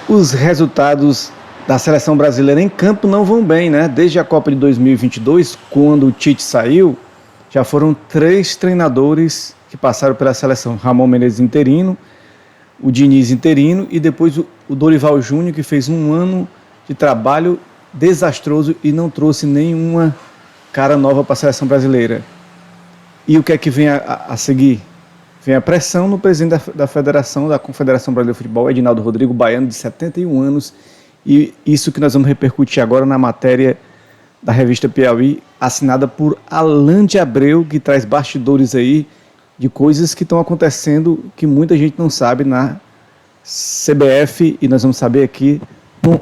Os resultados da seleção brasileira em campo não vão bem, né? Desde a Copa de 2022, quando o Tite saiu, já foram 3 treinadores que passaram pela seleção. Ramon Menezes interino, o Diniz interino e depois o Dorival Júnior, que fez um ano de trabalho desastroso e não trouxe nenhuma cara nova para a seleção brasileira. E o que é que vem a seguir? Vem a pressão no presidente da Federação, da Confederação Brasileira de Futebol, Edinaldo Rodrigo Baiano, de 71 anos, e isso que nós vamos repercutir agora na matéria da revista Piauí, assinada por Alan de Abreu, que traz bastidores aí de coisas que estão acontecendo que muita gente não sabe na CBF, e nós vamos saber aqui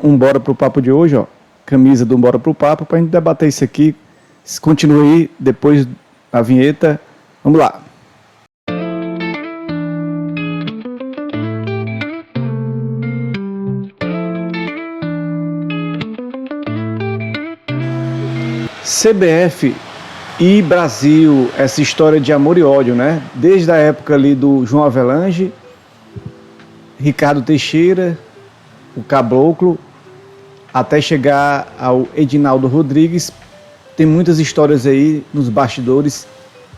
um Bora Pro Papo de hoje, ó, camisa do Bora Pro Papo, para a gente debater isso aqui. Continue aí, depois da vinheta, vamos lá. CBF e Brasil, essa história de amor e ódio, né? Desde a época ali do João Avelange, Ricardo Teixeira, o Caboclo, até chegar ao Edinaldo Rodrigues, tem muitas histórias aí nos bastidores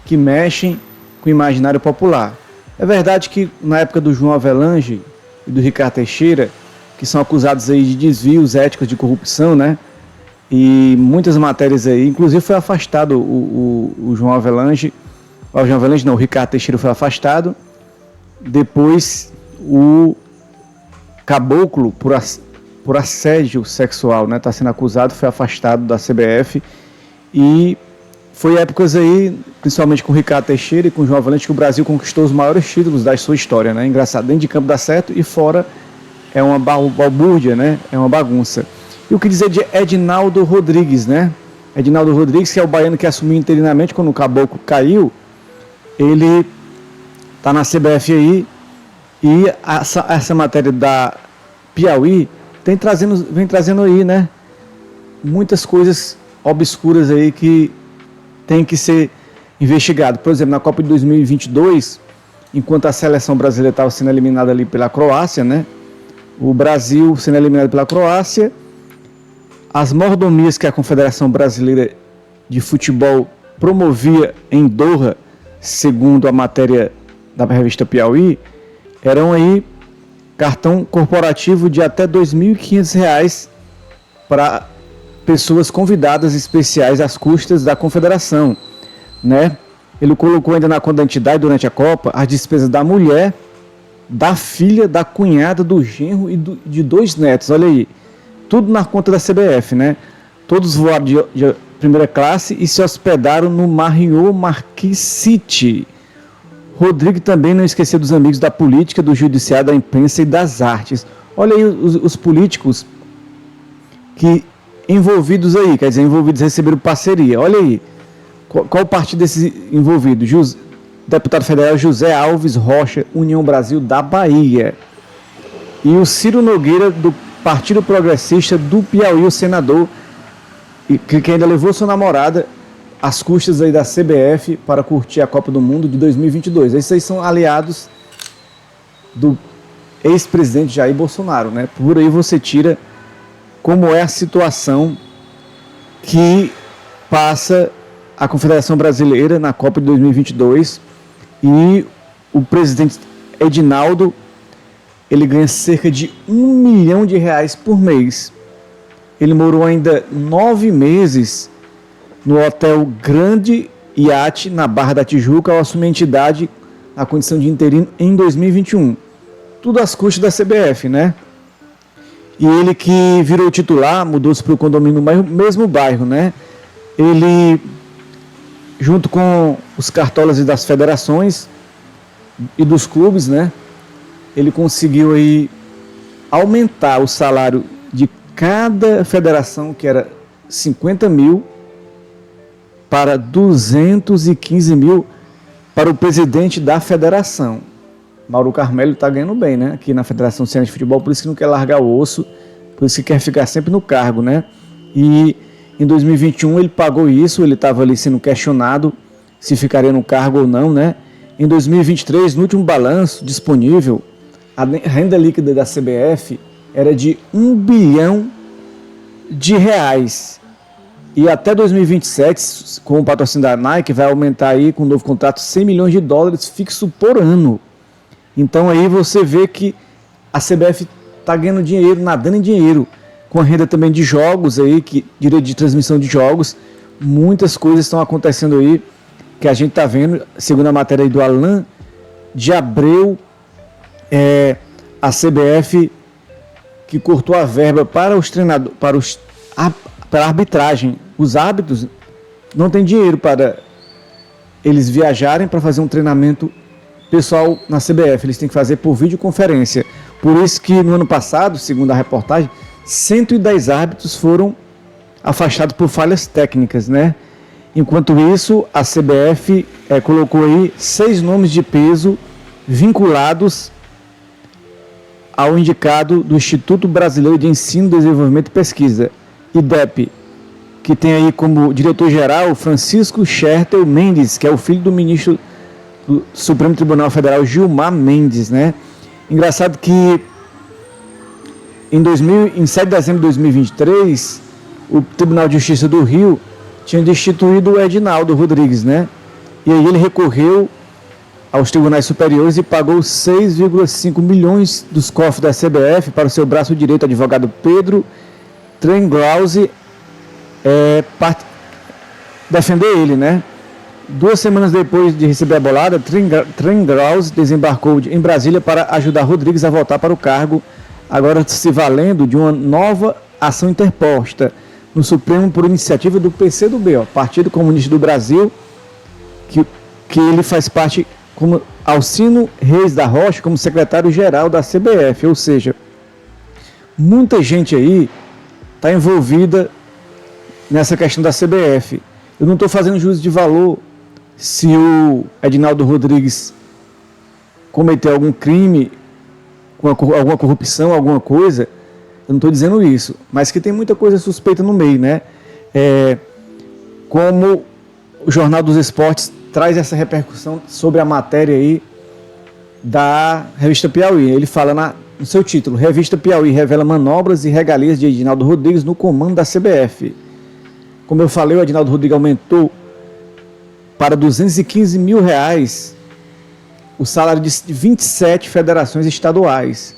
que mexem com o imaginário popular. É verdade que na época do João Avelange e do Ricardo Teixeira, que são acusados aí de desvios éticos de corrupção, né? E muitas matérias aí, inclusive foi afastado o João Avelange, o Ricardo Teixeira foi afastado, depois o Caboclo, por assédio sexual, né, está sendo acusado, foi afastado da CBF, e foi épocas aí, principalmente com o Ricardo Teixeira e com o João Avelange, que o Brasil conquistou os maiores títulos da sua história, né, engraçado, dentro de campo dá certo e fora é uma balbúrdia, né, é uma bagunça. E o que dizer de Edinaldo Rodrigues, né? Edinaldo Rodrigues, que é o baiano que assumiu interinamente quando o Caboclo caiu, ele está na CBF aí, e essa matéria da Piauí vem trazendo aí, né? Muitas coisas obscuras aí que tem que ser investigado. Por exemplo, na Copa de 2022, enquanto a seleção brasileira estava sendo eliminada ali pela Croácia, né? O Brasil sendo eliminado pela Croácia, as mordomias que a Confederação Brasileira de Futebol promovia em Doha, segundo a matéria da revista Piauí, eram aí cartão corporativo de até R$ 2.500 para pessoas convidadas especiais às custas da Confederação, né? Ele colocou ainda na conta da entidade durante a Copa as despesas da mulher, da filha, da cunhada, do genro e de 2 netos, olha aí. Tudo na conta da CBF, né? Todos voaram de primeira classe e se hospedaram no Marriott Marquis City. Rodrigo também não esqueceu dos amigos da política, do judiciário, da imprensa e das artes. Olha aí os políticos que envolvidos aí, quer dizer, envolvidos receberam parceria. Olha aí, qual parte desses envolvidos? Deputado federal José Alves Rocha, União Brasil da Bahia. E o Ciro Nogueira, do Partido Progressista do Piauí, o senador, que ainda levou sua namorada às custas aí da CBF para curtir a Copa do Mundo de 2022. Esses aí são aliados do ex-presidente Jair Bolsonaro, né? Por aí você tira como é a situação que passa a Confederação Brasileira na Copa de 2022, e o presidente Edinaldo, ele ganha cerca de R$ 1 milhão por mês. Ele morou ainda 9 meses no hotel Grande Iate, na Barra da Tijuca, ao assumir a entidade na condição de interino em 2021. Tudo às custas da CBF, né? E ele que virou titular, mudou-se para o condomínio no mesmo bairro, né? Ele, junto com os cartolas das federações e dos clubes, né? Ele conseguiu aí aumentar o salário de cada federação, que era 50 mil, para 215 mil para o presidente da federação. Mauro Carmelo está ganhando bem, né? Aqui na Federação Cearense de Futebol, por isso que não quer largar o osso, por isso que quer ficar sempre no cargo, né? E em 2021 ele pagou isso, ele estava ali sendo questionado se ficaria no cargo ou não, né? Em 2023, no último balanço disponível, a renda líquida da CBF era de R$ 1 bilhão. E até 2027, com o patrocínio da Nike, vai aumentar aí com um novo contrato US$ 100 milhões fixo por ano. Então aí você vê que a CBF está ganhando dinheiro, nadando em dinheiro, com a renda também de jogos aí, direito de transmissão de jogos. Muitas coisas estão acontecendo aí que a gente está vendo, segundo a matéria aí do Alain de Abreu, a CBF que cortou a verba para os treinadores, para a arbitragem. Os árbitros não têm dinheiro para eles viajarem para fazer um treinamento pessoal na CBF, eles têm que fazer por videoconferência. Por isso que no ano passado, segundo a reportagem, 110 árbitros foram afastados por falhas técnicas, né? Enquanto isso, a CBF colocou aí 6 nomes de peso vinculados ao indicado do Instituto Brasileiro de Ensino, Desenvolvimento e Pesquisa, IDEP, que tem aí como diretor-geral Francisco Schertel Mendes, que é o filho do ministro do Supremo Tribunal Federal, Gilmar Mendes, né? Engraçado que em 7 de dezembro de 2023, o Tribunal de Justiça do Rio tinha destituído o Edinaldo Rodrigues, né? E aí ele recorreu aos tribunais superiores e pagou 6,5 milhões dos cofres da CBF para o seu braço direito, advogado Pedro Trenglause, defender ele, né? 2 semanas depois de receber a bolada, Trenglause desembarcou em Brasília para ajudar Rodrigues a voltar para o cargo, agora se valendo de uma nova ação interposta no Supremo por iniciativa do PCdoB, Partido Comunista do Brasil, que ele faz parte como Alcino Reis da Rocha, como secretário-geral da CBF, ou seja, muita gente aí está envolvida nessa questão da CBF. Eu não estou fazendo juízo de valor se o Edinaldo Rodrigues cometeu algum crime, alguma corrupção, alguma coisa. Eu não estou dizendo isso, mas que tem muita coisa suspeita no meio, né? Como o Jornal dos Esportes traz essa repercussão sobre a matéria aí da revista Piauí. Ele fala no seu título: Revista Piauí revela manobras e regalias de Edinaldo Rodrigues no comando da CBF. Como eu falei, o Edinaldo Rodrigues aumentou para R$ 215 mil o salário de 27 federações estaduais.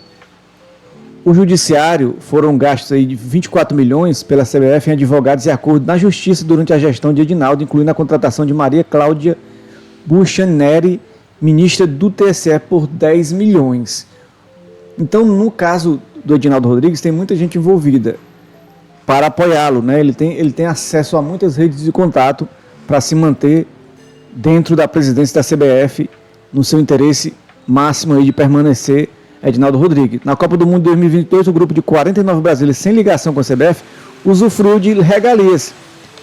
O judiciário foram gastos aí de 24 milhões pela CBF em advogados e acordos na justiça durante a gestão de Edinaldo, incluindo a contratação de Maria Cláudia Buchaneri, ministra do TSE, por 10 milhões. Então, no caso do Edinaldo Rodrigues, tem muita gente envolvida para apoiá-lo, né? Ele tem acesso a muitas redes de contato para se manter dentro da presidência da CBF, no seu interesse máximo aí de permanecer Edinaldo Rodrigues. Na Copa do Mundo 2022, o grupo de 49 brasileiros sem ligação com a CBF usufruiu de regalias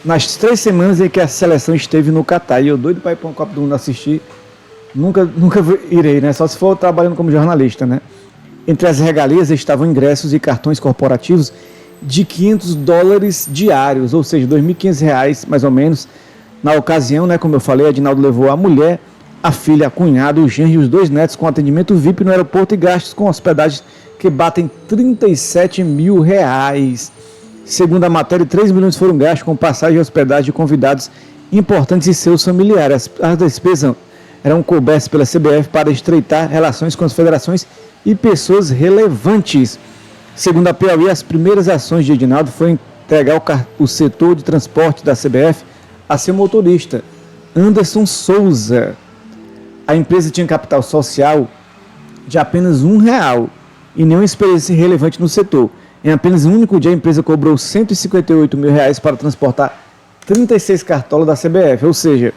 nas 3 semanas em que a seleção esteve no Catar. E eu doido para ir para uma Copa do Mundo assistir, nunca irei, né? Só se for trabalhando como jornalista, né? Entre as regalias estavam ingressos e cartões corporativos de $500 diários, ou seja, R$ 2.500 mais ou menos. Na ocasião, né, como eu falei, Edinaldo levou a mulher, a filha, a cunhada, o genro e os 2 netos com atendimento VIP no aeroporto e gastos com hospedagem que batem R$ 37 mil. Segundo a matéria, 3 milhões foram gastos com passagem e hospedagem de convidados importantes e seus familiares. As despesas eram cobertas pela CBF para estreitar relações com as federações e pessoas relevantes. Segundo a Piauí, as primeiras ações de Edinaldo foi entregar o setor de transporte da CBF a seu motorista, Anderson Souza. A empresa tinha capital social de apenas R$1 e nenhuma experiência relevante no setor. Em apenas um único dia, a empresa cobrou R$ 158 mil para transportar 36 cartolas da CBF, ou seja,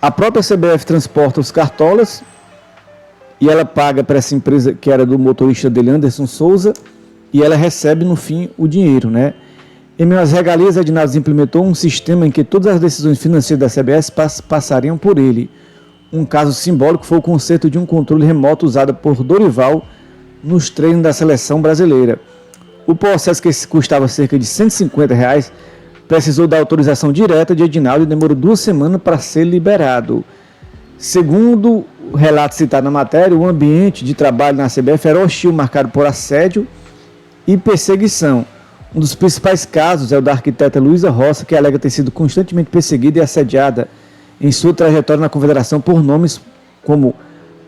a própria CBF transporta os cartolas e ela paga para essa empresa que era do motorista dele, Anderson Souza, e ela recebe no fim o dinheiro, né? Em meio às regalias, Edinaldo implementou um sistema em que todas as decisões financeiras da CBS passariam por ele. Um caso simbólico foi o conceito de um controle remoto usado por Dorival nos treinos da seleção brasileira. O processo, que custava cerca de R$ 150, precisou da autorização direta de Edinaldo e demorou 2 semanas para ser liberado. Segundo o relato citado na matéria, o ambiente de trabalho na CBF era hostil, marcado por assédio e perseguição. Um dos principais casos é o da arquiteta Luísa Roça, que alega ter sido constantemente perseguida e assediada em sua trajetória na Confederação por nomes como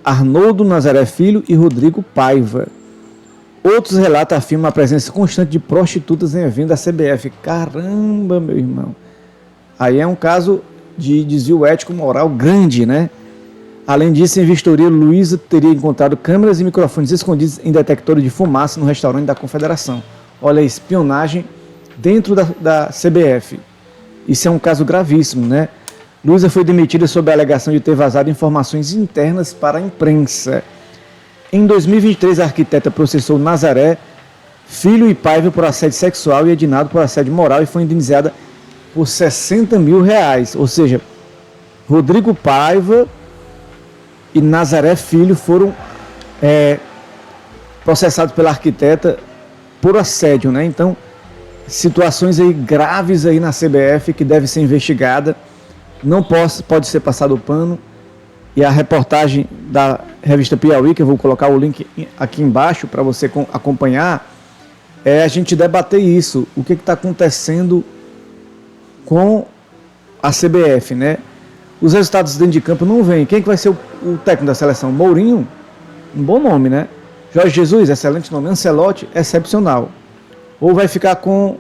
Arnoldo Nazaré Filho e Rodrigo Paiva. Outros relatos afirmam a presença constante de prostitutas em eventos da CBF. Caramba, meu irmão. Aí é um caso de desvio ético-moral grande, né? Além disso, em vistoria, Luísa teria encontrado câmeras e microfones escondidos em detectores de fumaça no restaurante da Confederação. Olha, espionagem dentro da CBF. Isso é um caso gravíssimo, né? Luísa foi demitida sob a alegação de ter vazado informações internas para a imprensa. Em 2023, a arquiteta processou Nazaré, Filho e Paiva por assédio sexual e Edinaldo por assédio moral e foi indenizada por R$60 mil. Ou seja, Rodrigo Paiva e Nazaré Filho foram processados pela arquiteta por assédio, né? Então, situações aí graves aí na CBF que deve ser investigada. Não pode ser passado o pano. E a reportagem da revista Piauí, que eu vou colocar o link aqui embaixo para você acompanhar, é a gente debater isso. O que está acontecendo com a CBF, né? Os resultados dentro de campo não vêm. Quem que vai ser o técnico da seleção? Mourinho? Um bom nome, né? Jorge Jesus, excelente nome. Ancelotti, excepcional. Ou vai ficar com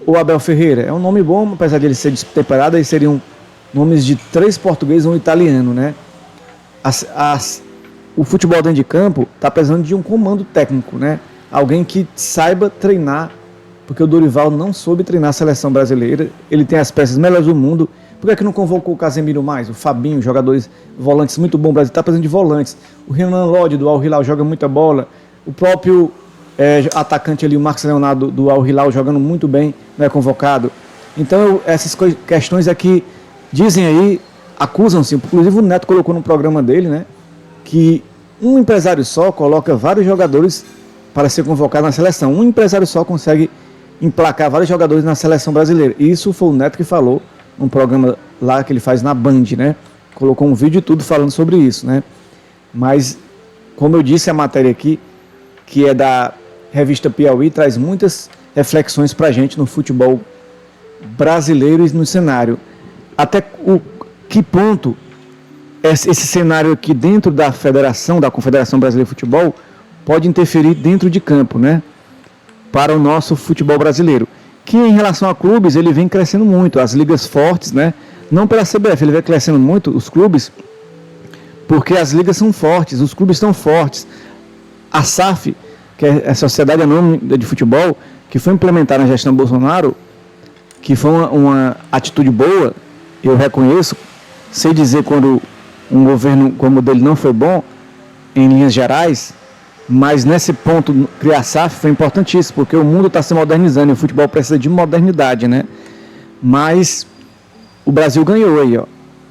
o Abel Ferreira? É um nome bom, apesar de ele ser destemperado, aí seriam nomes de 3 portugueses e um italiano, né? O futebol dentro de campo está precisando de um comando técnico, né? Alguém que saiba treinar, porque o Dorival não soube treinar a seleção brasileira. Ele tem as peças melhores do mundo. Por que não convocou o Casemiro mais? O Fabinho, jogadores volantes muito bons. O Brasil está precisando de volantes. O Renan Lodi do Al Hilal joga muita bola. O próprio atacante ali, o Marcos Leonardo do Al Hilal, jogando muito bem, não é convocado. Então essas questões aqui dizem aí, acusam-se, inclusive o Neto colocou no programa dele, né, que um empresário só coloca vários jogadores para ser convocado na seleção. Um empresário só consegue emplacar vários jogadores na seleção brasileira. Isso foi o Neto que falou num programa lá que ele faz na Band, né? Colocou um vídeo e tudo falando sobre isso, né? Mas, como eu disse, a matéria aqui, que é da revista Piauí, traz muitas reflexões para a gente no futebol brasileiro e no cenário. Até que ponto esse cenário aqui dentro da federação, da Confederação Brasileira de Futebol, pode interferir dentro de campo, né? Para o nosso futebol brasileiro. Que em relação a clubes, ele vem crescendo muito, as ligas fortes, né? Não pela CBF, ele vem crescendo muito, os clubes, porque as ligas são fortes, os clubes estão fortes. A SAF, que é a Sociedade Anônima de Futebol, que foi implementada na gestão Bolsonaro, que foi uma atitude boa, eu reconheço, sei dizer quando um governo como o dele não foi bom, em linhas gerais, mas nesse ponto, criar SAF foi importantíssimo, porque o mundo está se modernizando e o futebol precisa de modernidade, né? Mas o Brasil ganhou aí, ó.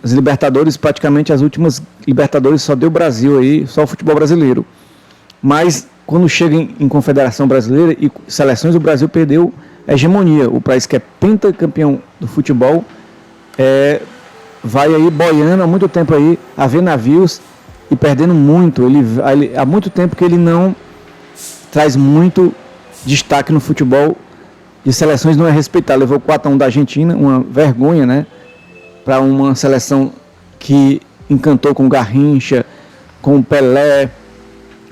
As Libertadores, praticamente as últimas Libertadores só deu o Brasil aí, só o futebol brasileiro. Mas quando chega em Confederação Brasileira e seleções, o Brasil perdeu a hegemonia. O país que é pentacampeão do futebol vai aí boiando há muito tempo aí, a ver navios e perdendo muito. Há muito tempo que ele não traz muito destaque no futebol de seleções, não é respeitado. Levou 4-1 da Argentina, uma vergonha, né? Para uma seleção que encantou com Garrincha, com Pelé,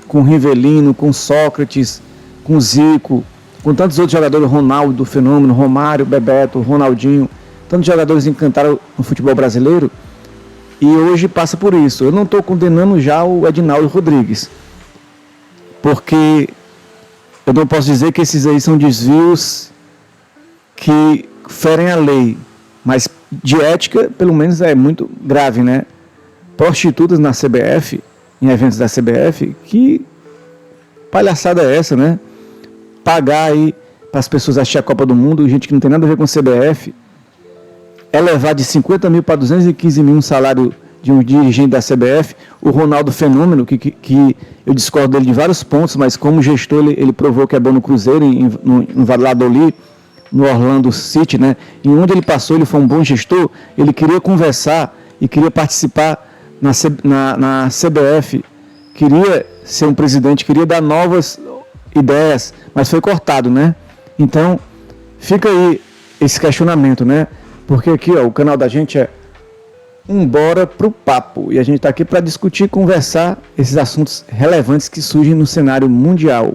com Rivelino, com Sócrates, com Zico, com tantos outros jogadores, Ronaldo, Fenômeno, Romário, Bebeto, Ronaldinho, tantos jogadores encantaram no futebol brasileiro. E hoje passa por isso. Eu não estou condenando já o Edinaldo Rodrigues, porque eu não posso dizer que esses aí são desvios que ferem a lei, mas de ética, pelo menos, é muito grave, né? Prostitutas na CBF, em eventos da CBF, que palhaçada é essa, né? Pagar aí para as pessoas assistir a Copa do Mundo, gente que não tem nada a ver com CBF, elevar de 50 mil para 215 mil um salário de um dirigente da CBF. O Ronaldo Fenômeno, que eu discordo dele de vários pontos, mas como gestor ele provou que é bom no Cruzeiro, no Valladolid, no Orlando City, né? E onde ele passou, ele foi um bom gestor. Ele queria conversar e queria participar na CBF, queria ser um presidente, queria dar novas ideias, mas foi cortado, né? Então, fica aí esse questionamento, né? Porque aqui, ó, o canal da gente é Bora pro Papo. E a gente está aqui para discutir e conversar esses assuntos relevantes que surgem no cenário mundial.